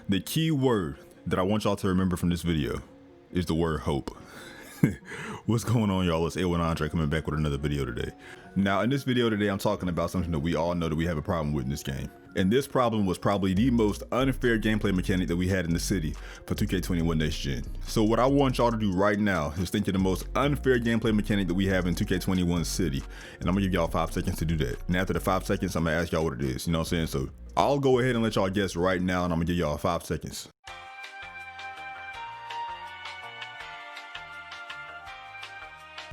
The key word that I want y'all to remember from this video is the word hope. What's going on, y'all? It's A1 Andre coming back with another video today. Now, in this video today, I'm talking about something that we all know that we have a problem with in this game. And this problem was probably the most unfair gameplay mechanic that we had in the city for 2K21 Next Gen. So what I want y'all to do right now is think of the most unfair gameplay mechanic that we have in 2K21 City. And I'm gonna give y'all 5 seconds to do that. And after the 5 seconds, I'm gonna ask y'all what it is. You know what I'm saying? So I'll go ahead and let y'all guess right now, and I'm gonna give y'all 5 seconds.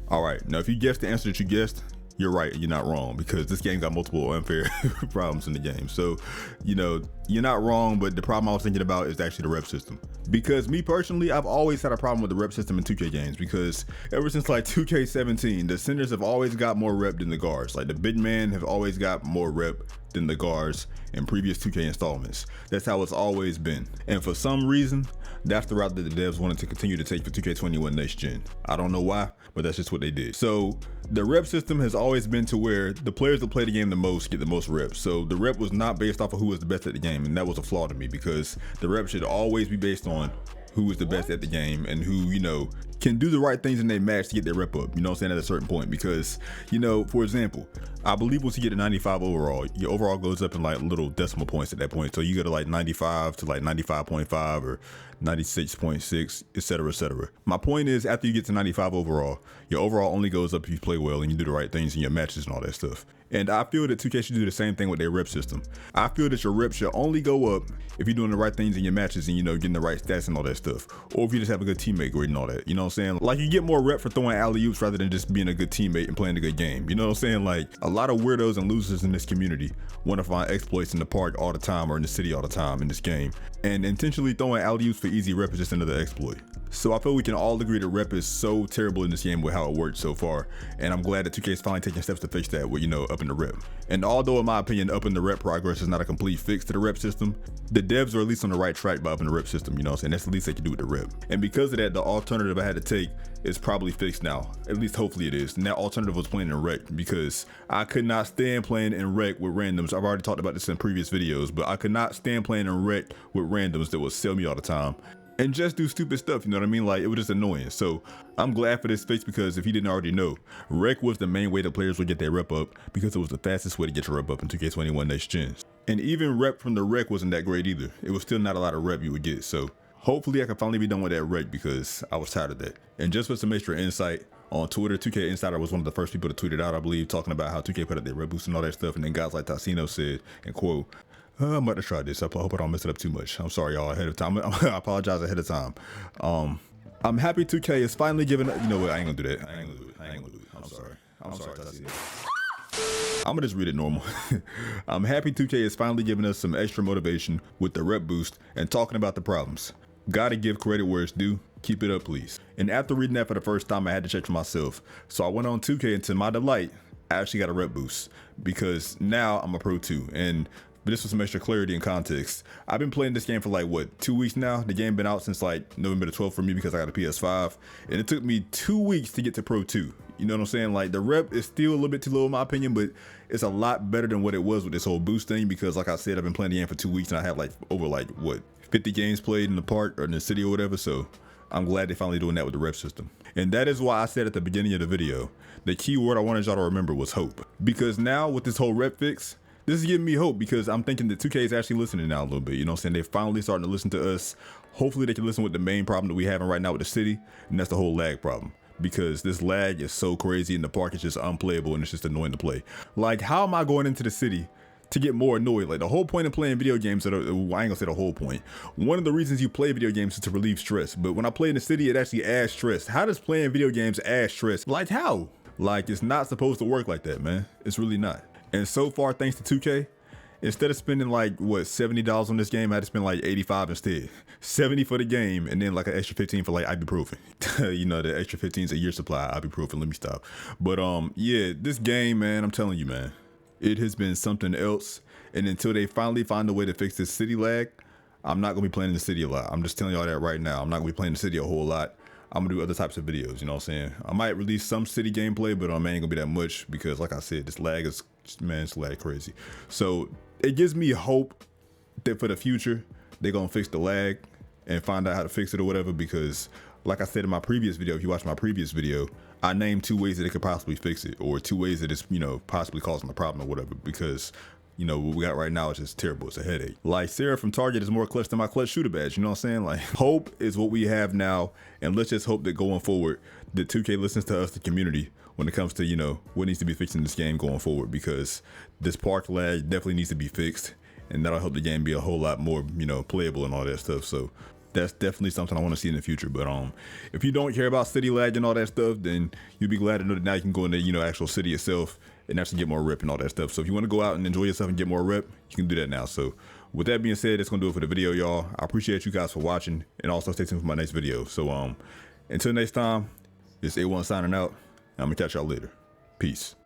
All right, now if you guessed the answer that you guessed, you're right, you're not wrong, because this game got multiple unfair problems in the game. So, you know, you're not wrong, but the problem I was thinking about is actually the rep system. Because me personally, I've always had a problem with the rep system in 2K games, because ever since like 2K17, the centers have always got more rep than the guards. Like the big man have always got more rep than the guards in previous 2K installments. That's how it's always been. And for some reason, that's the route that the devs wanted to continue to take for 2K21 Next Gen. I don't know why, but that's just what they did. So the rep system has always been to where the players that play the game the most get the most reps. So the rep was not based off of who was the best at the game, and that was a flaw to me, because the rep should always be based on who is the best at the game and who, you know, can do the right things in their match to get their rep up, you know what I'm saying, at a certain point. Because, you know, for example, I believe once you get to 95 overall, your overall goes up in like little decimal points at that point. So you go to like 95 to like 95.5 or 96.6, etc., etc. My point is, after you get to 95 overall, your overall only goes up if you play well and you do the right things in your matches and all that stuff. And I feel that 2K should do the same thing with their rep system. I feel that your rep should only go up if you're doing the right things in your matches and, you know, getting the right stats and all that stuff. Or if you just have a good teammate grade and all that, you know what I'm saying? Like, you get more rep for throwing alley-oops rather than just being a good teammate and playing a good game. You know what I'm saying? Like, a lot of weirdos and losers in this community want to find exploits in the park all the time or in the city all the time in this game. And intentionally throwing alley-oops for easy rep is just another exploit. So I feel we can all agree that rep is so terrible in this game with how it works so far. And I'm glad that 2K is finally taking steps to fix that with, you know, upping the rep. And although in my opinion, upping the rep progress is not a complete fix to the rep system, the devs are at least on the right track by upping the rep system, you know what I'm saying? That's the least they can do with the rep. And because of that, the alternative I had to take is probably fixed now. At least hopefully it is. And that alternative was playing in rec, because I could not stand playing in rec with randoms. I've already talked about this in previous videos, but I could not stand playing in rec with randoms that would sell me all the time and just do stupid stuff, you know what I mean? Like, it was just annoying. So I'm glad for this fix, because if you didn't already know, rec was the main way that players would get their rep up, because it was the fastest way to get your rep up in 2K21 Next Gen. And even rep from the rec wasn't that great either. It was still not a lot of rep you would get. So hopefully I can finally be done with that rec, because I was tired of that. And just for some extra insight, on Twitter, 2K Insider was one of the first people to tweet it out, I believe, talking about how 2K put up their rep boost and all that stuff. And then guys like Tassino said, and quote, I'm about to try this. I hope I don't mess it up too much. I'm sorry, y'all, ahead of time. I apologize ahead of time. I'm happy 2K is finally giving up. You know what? I ain't gonna do that. I ain't gonna do it. I'm sorry. I'm sorry, Tassino. I'm gonna just read it normal. I'm happy 2K is finally giving us some extra motivation with the rep boost and talking about the problems. Gotta give credit where it's due. Keep it up, please. And after reading that for the first time, I had to check for myself. So I went on 2K, and to my delight, I actually got a rep boost, because now I'm a pro 2. And this was some extra clarity and context. I've been playing this game for like, what, 2 weeks now? The game been out since like November the 12th for me, because I got a PS5. And it took me 2 weeks to get to pro 2. You know what I'm saying? Like, the rep is still a little bit too low in my opinion, but it's a lot better than what it was with this whole boost thing, because like I said, I've been playing the game for 2 weeks and I have like over like, what, 50 games played in the park or in the city or whatever. So I'm glad they're finally doing that with the rep system. And that is why I said at the beginning of the video, the key word I wanted y'all to remember was hope. Because now with this whole rep fix, this is giving me hope, because I'm thinking that 2K is actually listening now a little bit. You know what I'm saying? They're finally starting to listen to us. Hopefully they can listen with the main problem that we having right now with the city, and that's the whole lag problem. Because this lag is so crazy in the park, it's just unplayable and it's just annoying to play. Like, how am I going into the city to get more annoyed? Like, the whole point of playing video games, I ain't gonna say the whole point. One of the reasons you play video games is to relieve stress. But when I play in the city, it actually adds stress. How does playing video games add stress? Like, how? Like, it's not supposed to work like that, man. It's really not. And so far, thanks to 2K, instead of spending like, what, $70 on this game, I had to spend like 85 instead. 70 for the game, and then like an extra 15 for like ibuprofen. You know, the extra 15 is a year supply of ibuprofen. Let me stop. But yeah, this game, man, I'm telling you, man, it has been something else. And until they finally find a way to fix this city lag, I'm not gonna be playing in the city a lot. I'm just telling y'all that right now. I'm not gonna be playing the city a whole lot. I'm gonna do other types of videos, you know what I'm saying? I might release some city gameplay, but ain't gonna be that much, because like I said, this lag is, man, it's lag crazy. So it gives me hope that for the future, they're gonna fix the lag and find out how to fix it or whatever, because like I said in my previous video, if you watch my previous video, I named 2 ways that it could possibly fix it, or 2 ways that it's, you know, possibly causing a problem or whatever, because you know, what we got right now is just terrible. It's a headache. Like, Sarah from Target is more clutch than my clutch shooter badge. You know what I'm saying? Like, hope is what we have now. And let's just hope that going forward, that 2K listens to us, the community, when it comes to, you know, what needs to be fixed in this game going forward, because this park lag definitely needs to be fixed. And that'll help the game be a whole lot more, you know, playable and all that stuff. So that's definitely something I want to see in the future. But if you don't care about city lag and all that stuff, then you'll be glad to know that now you can go into, you know, actual city itself and actually get more rep and all that stuff. So if you want to go out and enjoy yourself and get more rep, you can do that now. So with that being said, that's gonna do it for the video, y'all. I appreciate you guys for watching, and also stay tuned for my next video. So until next time, it's A1 signing out. I'm gonna catch y'all later. Peace.